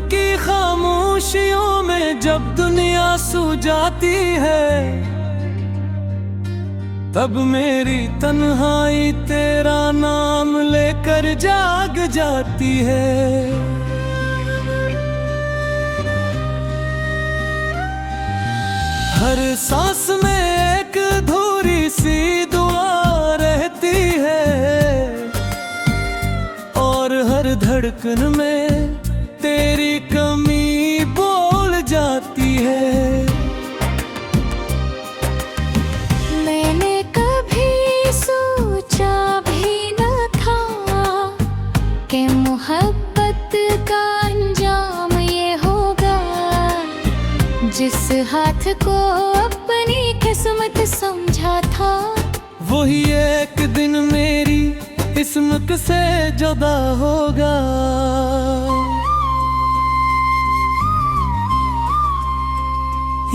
की खामोशियों में जब दुनिया सो जाती है, तब मेरी तन्हाई तेरा नाम लेकर जाग जाती है। हर सांस में एक अधूरी सी दुआ रहती है, और हर धड़कन में तेरी कमी बोल जाती है। मैंने कभी सोचा भी न था कि मोहब्बत का अंजाम ये होगा। जिस हाथ को अपनी किस्मत समझा था, वही एक दिन मेरी किस्मत से जुदा होगा।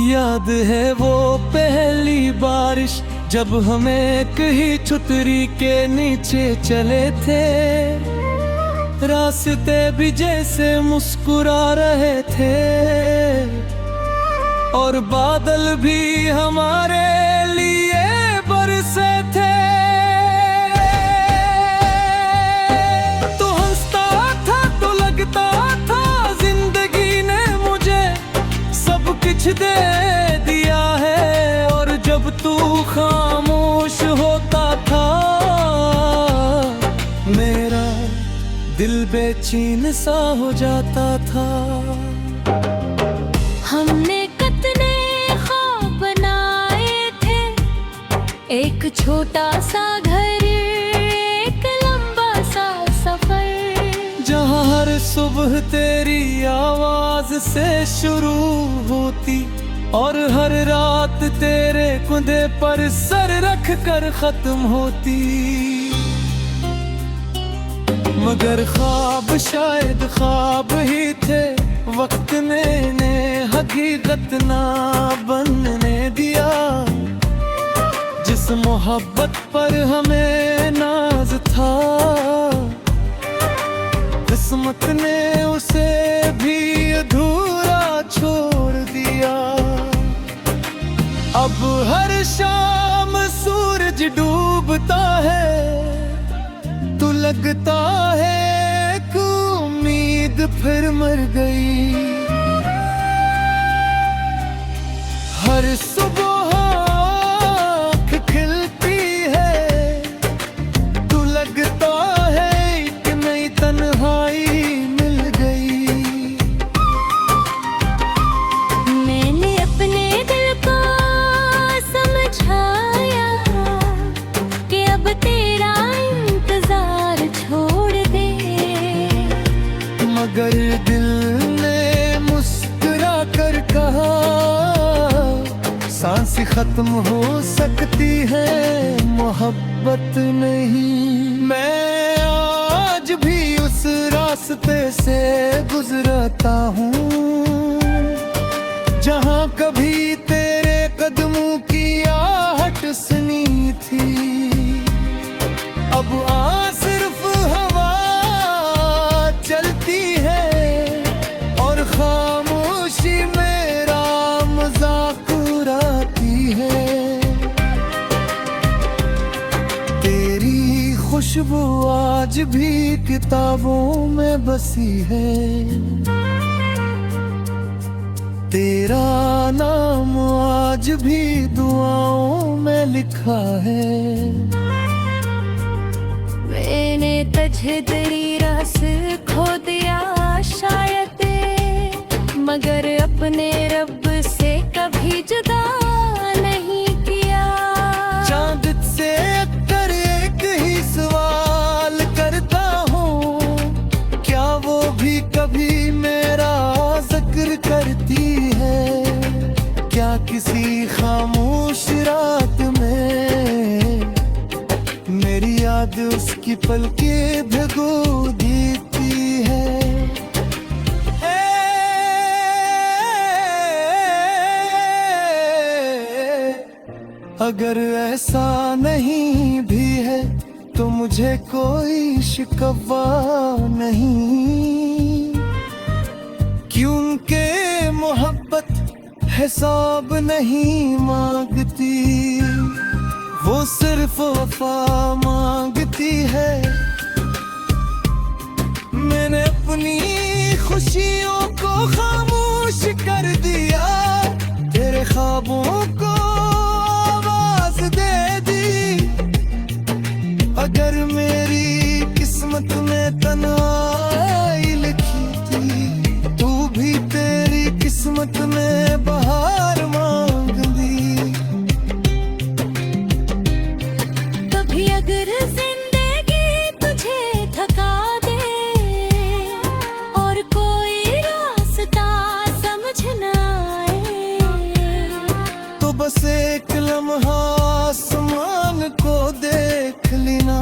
याद है वो पहली बारिश जब हम एक ही छतरी के नीचे चले थे। रास्ते भी जैसे मुस्कुरा रहे थे, और बादल भी हमारे लिए बरसे थे। तो हंसता था तो लगता था जिंदगी ने मुझे सब कुछ दे दिया है। और जब तू खामोश होता था, मेरा दिल बेचैन सा हो जाता था। हमने कितने ख्वाब बनाए थे, एक छोटा सा घर, एक लंबा सा सफर, जहाँ हर सुबह तेरी आवाज से शुरू होती, और हर रात तेरे कुंधे पर सर रख कर खत्म होती। मगर ख्वाब शायद ख्वाब ही थे, वक्त ने हकीकत ना बनने दिया। जिस मोहब्बत पर हमें नाज था, किस्मत ने उसे भी अधूरा छोड़ दिया। अब हर शाम सूरज डूबता है, तो लगता है कि उम्मीद फिर मर गई। हर सुबह आँख खिलती है, तो लगता है कि नई तन्हाई मिल गई। मैंने अपने दिल को समझाया कि अब तेरा इंतजार छोड़ दे, मगर दिल ने मुस्कुरा कर कहा, सांस खत्म हो सकती है, मोहब्बत नहीं। मैं आज भी उस रास्ते से गुजरता हूँ, जहाँ कभी तेरे कदमों की आहट सुनी थी। अब सिर्फ हवा चलती है, और खामोशी मेरा मजाक उड़ाती है। तेरी खुशबू आज भी किताबों में बसी है, तेरा नाम आज भी दुआओं में लिखा है। मैंने तुझे तेरी रास खो दिया शायद, मगर अपने रब से कभी जुदा नहीं किया। चांद से अक्कर एक ही सवाल करता हूँ, क्या वो भी कभी मेरा जिक्र करती है? क्या किसी खामोश रात में मेरी याद उसकी पलकें भिगो देती है? अगर ऐसा नहीं भी है तो मुझे कोई शिकवा नहीं। क्योंकि मोहब्बत हिसाब नहीं मांगती, वो सिर्फ वफा मांगती है। मैंने अपनी खुशियों को खामोश कर दिया, तेरे ख्वाबों को आवाज दे दी। अगर मेरी किस्मत में तन्हाई लिखी थी, तू भी तेरी किस्मत में बहार मांग ली। कभी अगर जिंदगी तुझे थका दे और कोई रास्ता समझ न आए, तो बस एक लम्हा आसमान को देख लेना,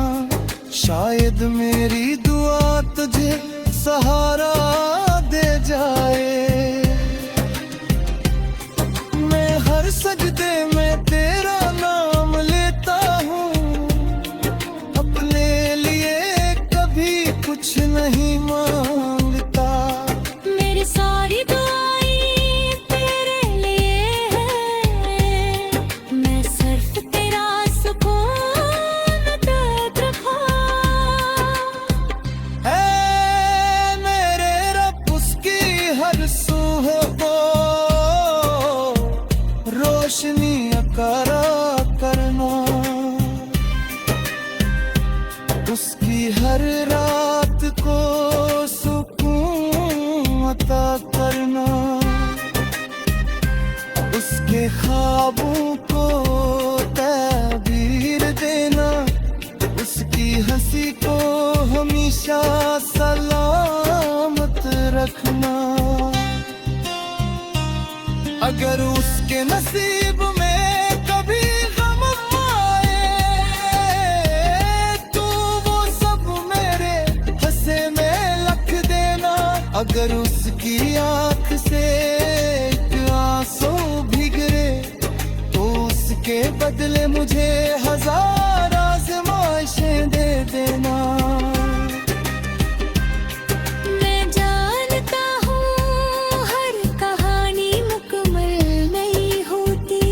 शायद मेरी दुआ तुझे सहारा दे जाए। मैं हर सजदे में तेरा नाम लेता हूँ, अपने लिए कभी कुछ नहीं मांगता। मेरी सारी दुआएं तेरे लिए है, मैं सिर्फ तेरा सुकून दर्द रखा। है मेरे रब उसकी हर सूह को रोशनी अकारा करना, उसकी हर रात को सुकून अता करना, उसके ख्वाबों को ताबीर देना, उसकी हंसी को हमेशा सलामत रखना। अगर उसके नसीब में कभी गम आए, तो वो सब मेरे हंसे में लिख देना। अगर उसकी आंख से एक आंसू भी गिरे, तो उसके बदले मुझे 1000 आज़माइशें दे देना। मैं जानता हूँ हर कहानी मुकम्मल नहीं होती,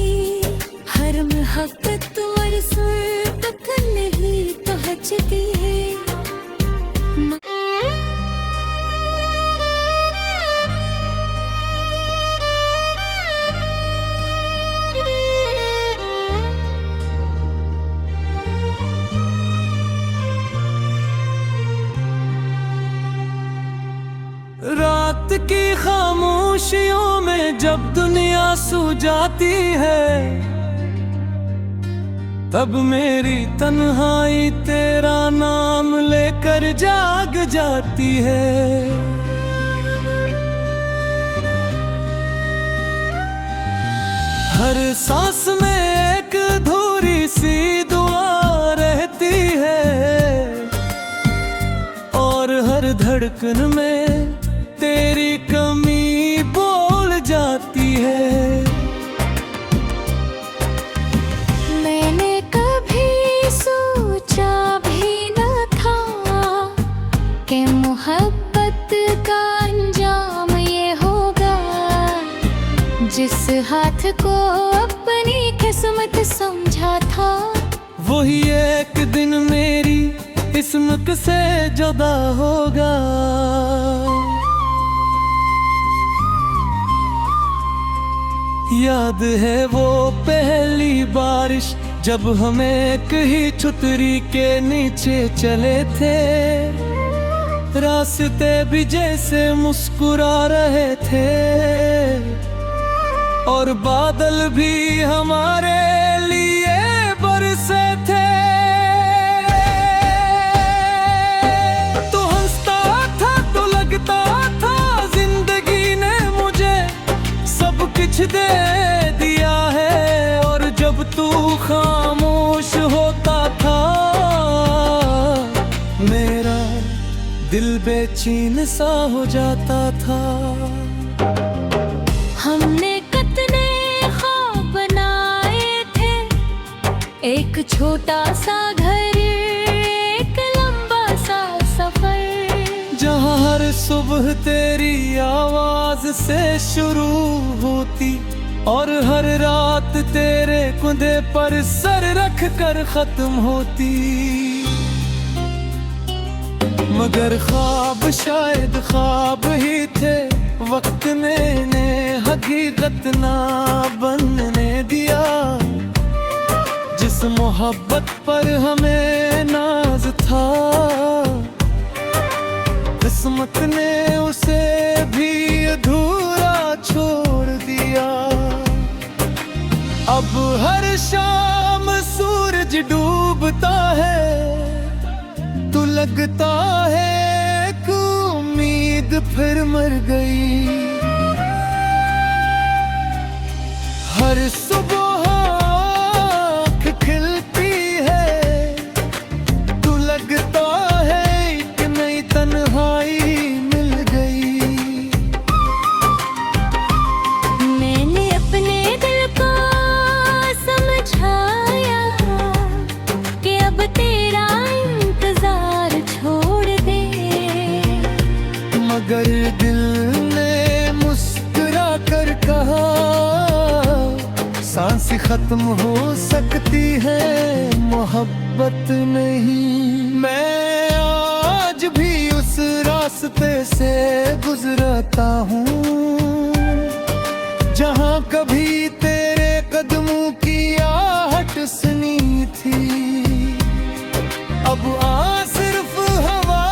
हर मोहब्बत और सुर्बत नहीं पहुँचती है। रात की खामोशियों में जब दुनिया सो जाती है, तब मेरी तन्हाई तेरा नाम लेकर जाग जाती है। हर सांस में एक अधूरी सी दुआ रहती है, और हर धड़कन में तेरी कमी बोल जाती है। मैंने कभी सोचा भी न था कि मोहब्बत का अंजाम ये होगा, जिस हाथ को अपनी किस्मत समझा था, वही एक दिन मेरी किस्मत से जुदा होगा। याद है वो पहली बारिश जब हम एक ही छतरी के नीचे चले थे, रास्ते भी जैसे मुस्कुरा रहे थे, और बादल भी हमारे लिए बरसे थे। तो हंसता था तो लगता था जिंदगी ने मुझे सब कुछ दे दिया है, और जब तू खामोश होता था, मेरा दिल बेचैन सा हो जाता था। हमने कितने ख्वाब बनाए थे, एक छोटा सा घर, एक लंबा सा सफर, जहाँ हर हर सुबह तेरी आवाज से शुरू होती और हर रात तेरे कुंधे पर सर रख कर खत्म होती। मगर ख्वाब शायद ख्वाब ही थे, वक्त ने इन्हें हकीकत ना बनने दिया। जिस मोहब्बत पर हमें नाज था, किस्मत ने उसे भी अधूरा छोड़ दिया। अब हर शाम सूरज डूबता है तो लगता है कि उम्मीद फिर मर गई। हर सुबह आँख खिलती है तो लगता है एक नई तन्हाई मिल गई। मैंने अपने दिल को समझाया कि अब तेरा इंतजार छोड़ दे, मगर दिल ने मुस्कुरा कर कहा, सांस खत्म हो सकती है मोहब्बत नहीं। मैं आज भी उस रास्ते से गुजरता हूँ जहाँ कभी तेरे कदमों की आहट सुनी थी। अब सिर्फ हवा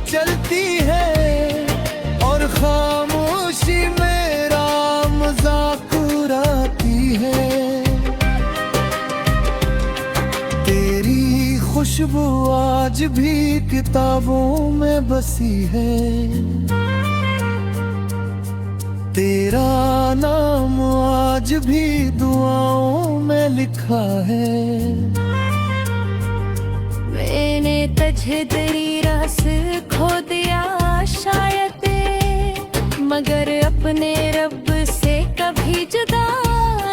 चलती है और खामोशी मेरा मजाक उड़ाती है। तेरी खुशबू आज भी किताबों में बसी है, तेरा नाम आज भी दुआओं में लिखा है। मैंने तुझे तेरी रास खो दिया शायद, मगर अपने रब से कभी जुदा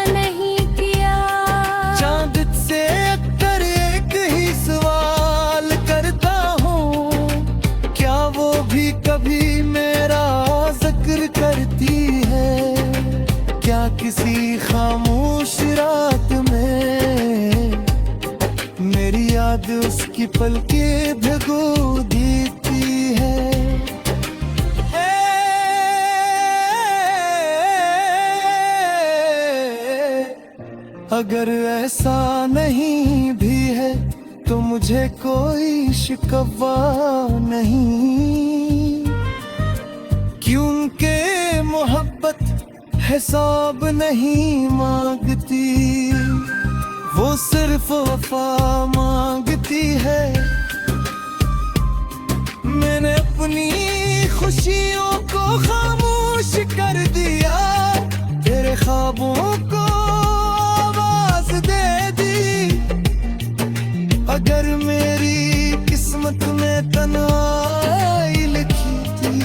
नहीं किया। चांद से अक्सर एक ही सवाल करता हूँ, क्या वो भी कभी मेरा जिक्र करती है? क्या किसी खामोश रात में मेरी याद उसकी पलकें भिगो देती है? अगर ऐसा नहीं भी है तो मुझे कोई शिकवा नहीं, क्योंकि मोहब्बत हिसाब नहीं मांगती, वो सिर्फ वफा मांगती है। मैंने अपनी खुशियों को खामोश कर दिया, तेरे ख्वाबों को आवाज दे दी। अगर मेरी किस्मत में तन्हाई लिखी थी,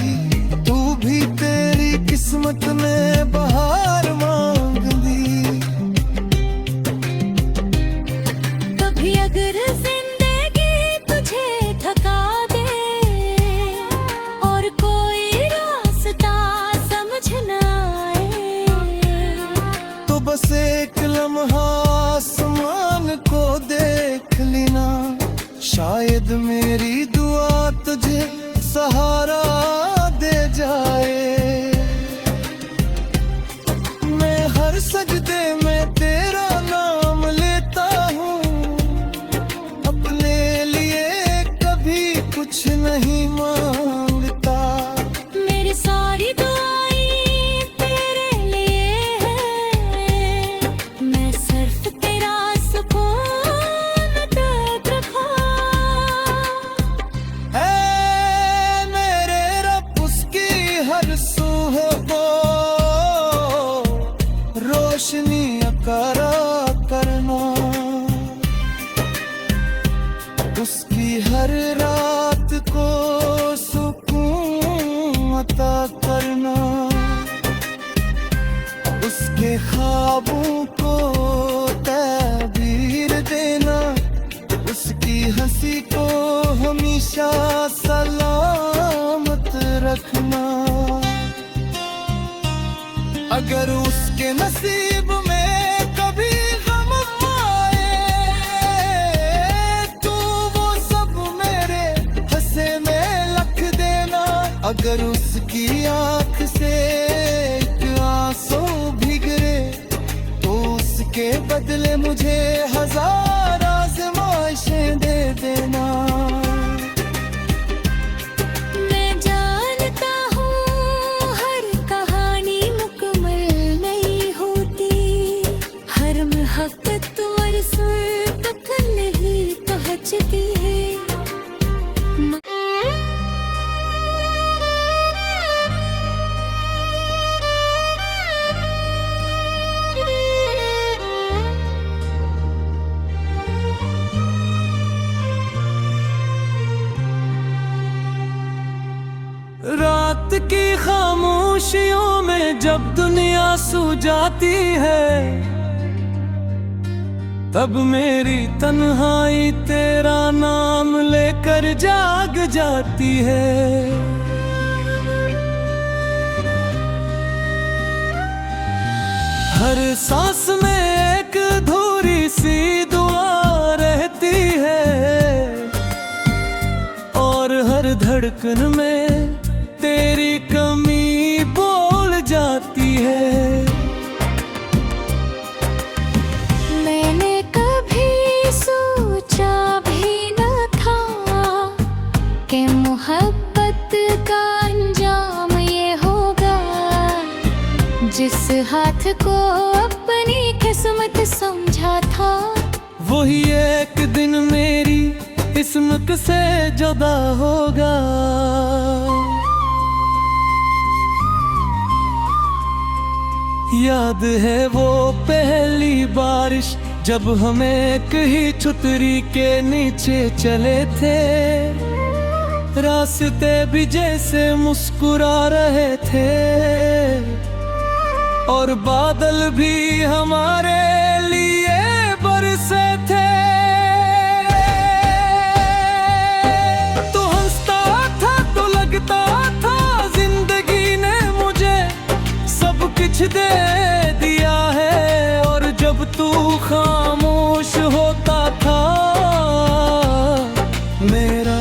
तू भी तेरी किस्मत में बहार मांग दी। कभी अगर जिंदगी तुझे थका दे और कोई रास्ता समझ न आए, तो बस एक लम्हा आसमान को देख लेना, शायद मेरी दुआ तुझे सहारा दे जाए। मैं हर सजदे में तेरा नाम लेता हूँ, अपने लिए कभी कुछ नहीं मांगता। मेरी सारी दुआएं तेरे लिए है, मैं सिर्फ तेरा सुकून तक रखा। ऐ मेरे रब उसकी हर सूह को रोशनी अकारा करना, उसकी हर रात को सुकून अता करना, उसके ख्वाबों को ताबीर देना, उसकी हंसी को हमेशा सलाम रखना। अगर उसके नसीब में कभी गम आए तो वो सब मेरे हंसे में लिख देना। अगर उसकी आंख से एक आंसू भी गिरे तो उसके बदले मुझे 1000 आज़माइशें दे देना। मैं जानता हूँ हर कहानी मुकम्मल नहीं होती, हर मोहब्बत और सुर तक नहीं पहुँचती है। रात की खामोशियों में जब दुनिया सो जाती है, तब मेरी तन्हाई तेरा नाम लेकर जाग जाती है। हर सांस में एक अधूरी सी दुआ रहती है और हर धड़कन में तेरी कमी बोल जाती है। मैंने कभी सोचा भी न था कि मोहब्बत का अंजाम ये होगा। जिस हाथ को अपनी किस्मत समझा था, वही एक दिन मेरी किस्मत से जुदा होगा। याद है वो पहली बारिश जब हम एक ही छतरी के नीचे चले थे। रास्ते भी जैसे मुस्कुरा रहे थे और बादल भी हमारे लिए बरसे थे। तो हंसता था तो लगता था जिंदगी ने मुझे सब कुछ दे दिया है। और जब तू खामोश होता था मेरा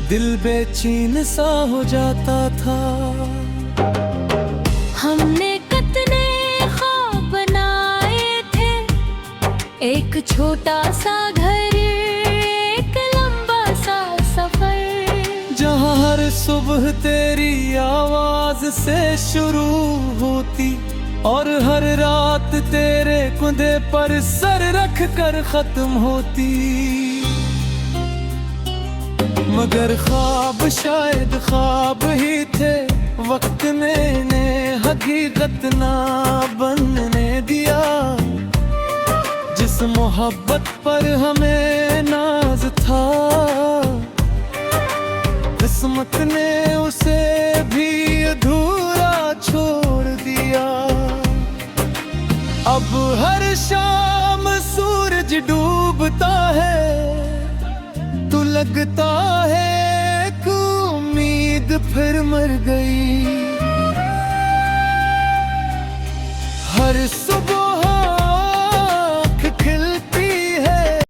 दिल बेचैन सा हो जाता था। हमने कितने ख्वाब बनाए थे, एक छोटा सा घर, एक लंबा सा सफर, जहाँ हर सुबह तेरी आवाज से शुरू होती और हर रात तेरे कुंधे पर सर रख कर खत्म होती। मगर ख्वाब शायद ख्वाब ही थे, वक्त ने इन्हें हकीकत ना बनने दिया। जिस मोहब्बत पर हमें नाज था, किस्मत ने उसे भी अधूरा छोड़ दिया। अब हर शाम सूरज डूबता है तो लगता है कि उम्मीद फिर मर गई। हर सुबह